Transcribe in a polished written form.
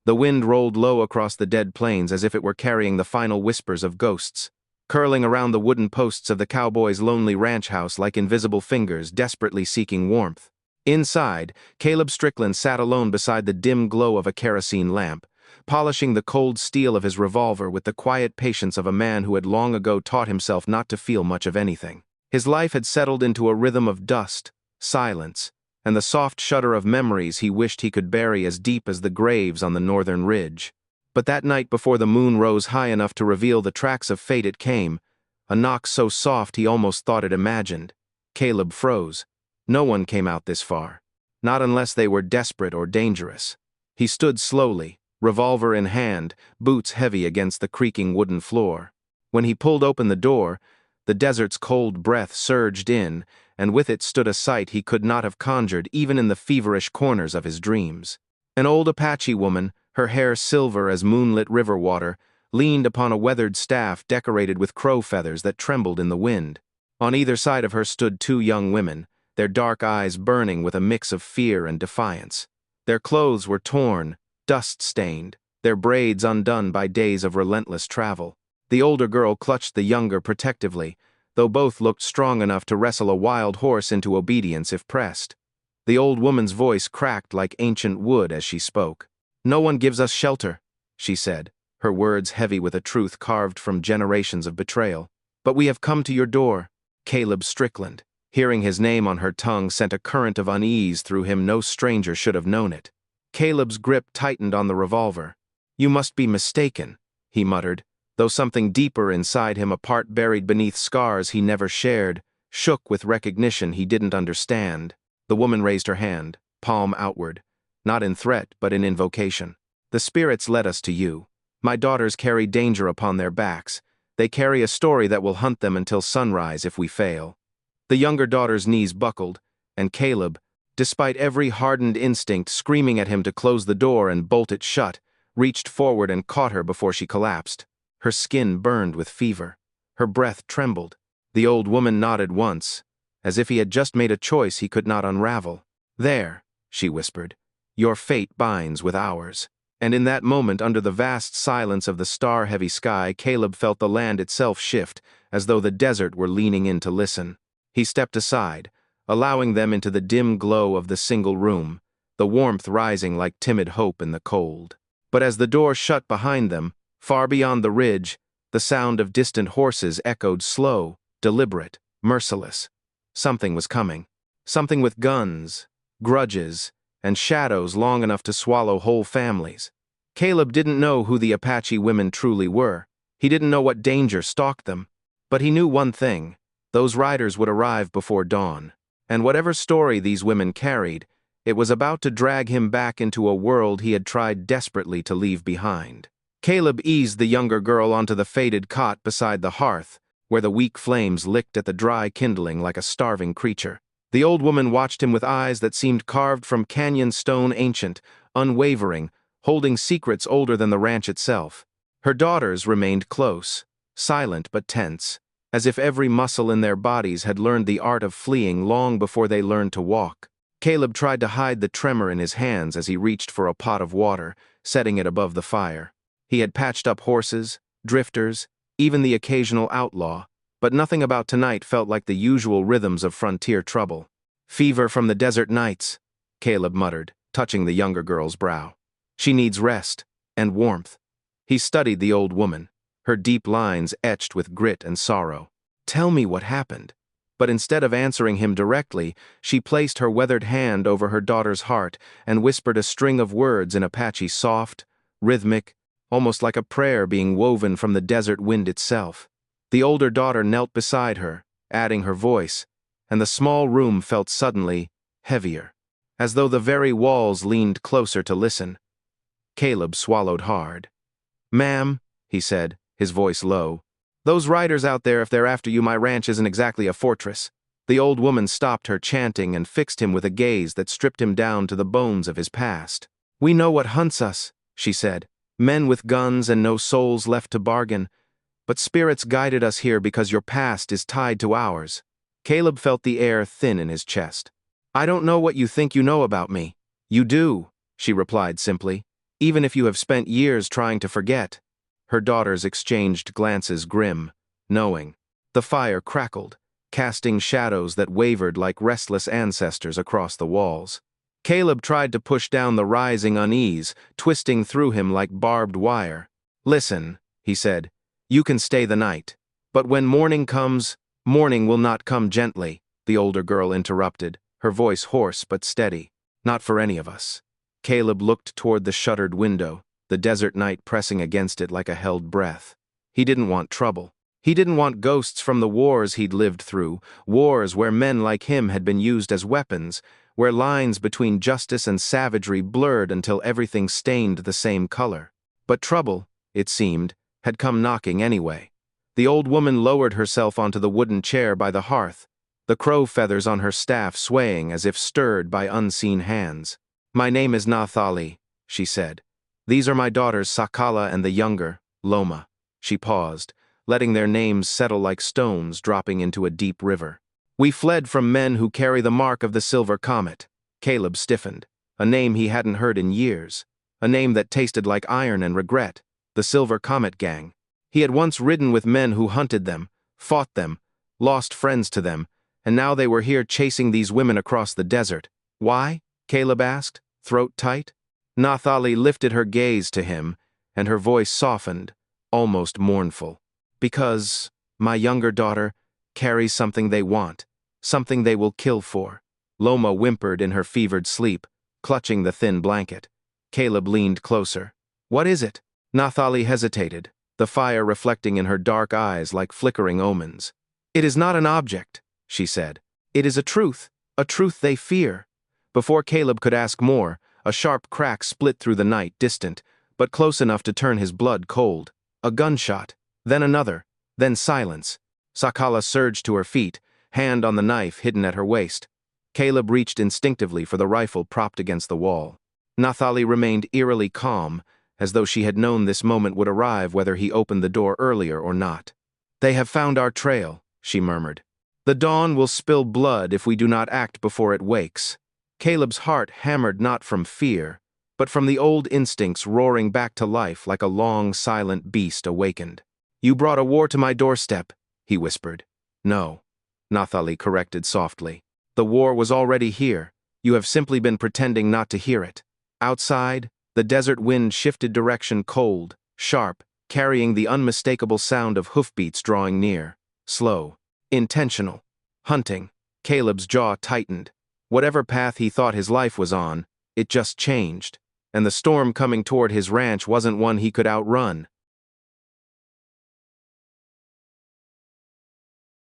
The wind rolled low across the dead plains as if it were carrying the final whispers of ghosts, curling around the wooden posts of the cowboy's lonely ranch house like invisible fingers desperately seeking warmth. Inside, Caleb Strickland sat alone beside the dim glow of a kerosene lamp, polishing the cold steel of his revolver with the quiet patience of a man who had long ago taught himself not to feel much of anything. His life had settled into a rhythm of dust, silence, and the soft shudder of memories he wished he could bury as deep as the graves on the northern ridge. But that night before the moon rose high enough to reveal the tracks of fate, it came, a knock so soft he almost thought it imagined. Caleb froze. No one came out this far. Not unless they were desperate or dangerous. He stood slowly, revolver in hand, boots heavy against the creaking wooden floor. When he pulled open the door, the desert's cold breath surged in, and with it stood a sight he could not have conjured even in the feverish corners of his dreams. An old Apache woman, her hair silver as moonlit river water, leaned upon a weathered staff decorated with crow feathers that trembled in the wind. On either side of her stood two young women, their dark eyes burning with a mix of fear and defiance. Their clothes were torn, dust-stained, their braids undone by days of relentless travel. The older girl clutched the younger protectively, though both looked strong enough to wrestle a wild horse into obedience if pressed. The old woman's voice cracked like ancient wood as she spoke. "No one gives us shelter," she said, her words heavy with a truth carved from generations of betrayal. "But we have come to your door." Caleb Strickland. Hearing his name on her tongue sent a current of unease through him no stranger should have known it. Caleb's grip tightened on the revolver. "You must be mistaken," he muttered, though something deeper inside him, a part buried beneath scars he never shared, shook with recognition he didn't understand. The woman raised her hand, palm outward, not in threat but in invocation. "The spirits led us to you. My daughters carry danger upon their backs. They carry a story that will hunt them until sunrise if we fail." The younger daughter's knees buckled, and Caleb, despite every hardened instinct screaming at him to close the door and bolt it shut, reached forward and caught her before she collapsed. Her skin burned with fever. Her breath trembled. The old woman nodded once, as if he had just made a choice he could not unravel. "There," she whispered, "your fate binds with ours." And in that moment, under the vast silence of the star-heavy sky, Caleb felt the land itself shift, as though the desert were leaning in to listen. He stepped aside, allowing them into the dim glow of the single room, the warmth rising like timid hope in the cold. But as the door shut behind them, far beyond the ridge, the sound of distant horses echoed slow, deliberate, merciless. Something was coming. Something with guns, grudges, and shadows long enough to swallow whole families. Caleb didn't know who the Apache women truly were. He didn't know what danger stalked them. But he knew one thing: those riders would arrive before dawn. And whatever story these women carried, it was about to drag him back into a world he had tried desperately to leave behind. Caleb eased the younger girl onto the faded cot beside the hearth, where the weak flames licked at the dry kindling like a starving creature. The old woman watched him with eyes that seemed carved from canyon stone, ancient, unwavering, holding secrets older than the ranch itself. Her daughters remained close, silent but tense, as if every muscle in their bodies had learned the art of fleeing long before they learned to walk. Caleb tried to hide the tremor in his hands as he reached for a pot of water, setting it above the fire. He had patched up horses, drifters, even the occasional outlaw, but nothing about tonight felt like the usual rhythms of frontier trouble. "Fever from the desert nights," Caleb muttered, touching the younger girl's brow. "She needs rest and warmth." He studied the old woman, her deep lines etched with grit and sorrow. "Tell me what happened." But instead of answering him directly, she placed her weathered hand over her daughter's heart and whispered a string of words in Apache, soft, rhythmic, almost like a prayer being woven from the desert wind itself. The older daughter knelt beside her, adding her voice, and the small room felt suddenly heavier, as though the very walls leaned closer to listen. Caleb swallowed hard. "Ma'am," he said, his voice low, "those riders out there, if they're after you, my ranch isn't exactly a fortress." The old woman stopped her chanting and fixed him with a gaze that stripped him down to the bones of his past. "We know what hunts us," she said, "men with guns and no souls left to bargain. But spirits guided us here because your past is tied to ours." Caleb felt the air thin in his chest. "I don't know what you think you know about me." "You do," she replied simply. even if you have spent years trying to forget." Her daughters exchanged glances grim, knowing. The fire crackled, casting shadows that wavered like restless ancestors across the walls. Caleb tried to push down the rising unease, twisting through him like barbed wire. "Listen," he said, "you can stay the night. But when morning comes, morning will not come gently," the older girl interrupted, her voice hoarse but steady. "Not for any of us." Caleb looked toward the shuttered window, the desert night pressing against it like a held breath. He didn't want trouble. He didn't want ghosts from the wars he'd lived through, wars where men like him had been used as weapons, where lines between justice and savagery blurred until everything stained the same color. But trouble, it seemed, had come knocking anyway. The old woman lowered herself onto the wooden chair by the hearth, the crow feathers on her staff swaying as if stirred by unseen hands. "My name is Nathali," she said. "These are my daughters Sakala and the younger, Loma." She paused, letting their names settle like stones dropping into a deep river. "We fled from men who carry the mark of the silver comet." Caleb stiffened, a name he hadn't heard in years, a name that tasted like iron and regret, the Silver Comet Gang. He had once ridden with men who hunted them, fought them, lost friends to them, and now they were here chasing these women across the desert. "Why?" Caleb asked, throat tight. Nathali lifted her gaze to him, and her voice softened, almost mournful. "Because my younger daughter carries something they want, something they will kill for." Loma whimpered in her fevered sleep, clutching the thin blanket. Caleb leaned closer. "What is it?" Nathali hesitated, the fire reflecting in her dark eyes like flickering omens. "It is not an object," she said. "It is a truth they fear." Before Caleb could ask more, a sharp crack split through the night, distant, but close enough to turn his blood cold. A gunshot, then another, then silence. Sakala surged to her feet, hand on the knife hidden at her waist. Caleb reached instinctively for the rifle propped against the wall. Nathali remained eerily calm, as though she had known this moment would arrive whether he opened the door earlier or not. "They have found our trail," she murmured. "The dawn will spill blood if we do not act before it wakes." Caleb's heart hammered not from fear, but from the old instincts roaring back to life like a long, silent beast awakened. "You brought a war to my doorstep," he whispered. "No," Nathali corrected softly. "The war was already here. You have simply been pretending not to hear it." Outside, the desert wind shifted direction, cold, sharp, carrying the unmistakable sound of hoof-beats drawing near. Slow, intentional, hunting. Caleb's jaw tightened. Whatever path he thought his life was on, it just changed, and the storm coming toward his ranch wasn't one he could outrun.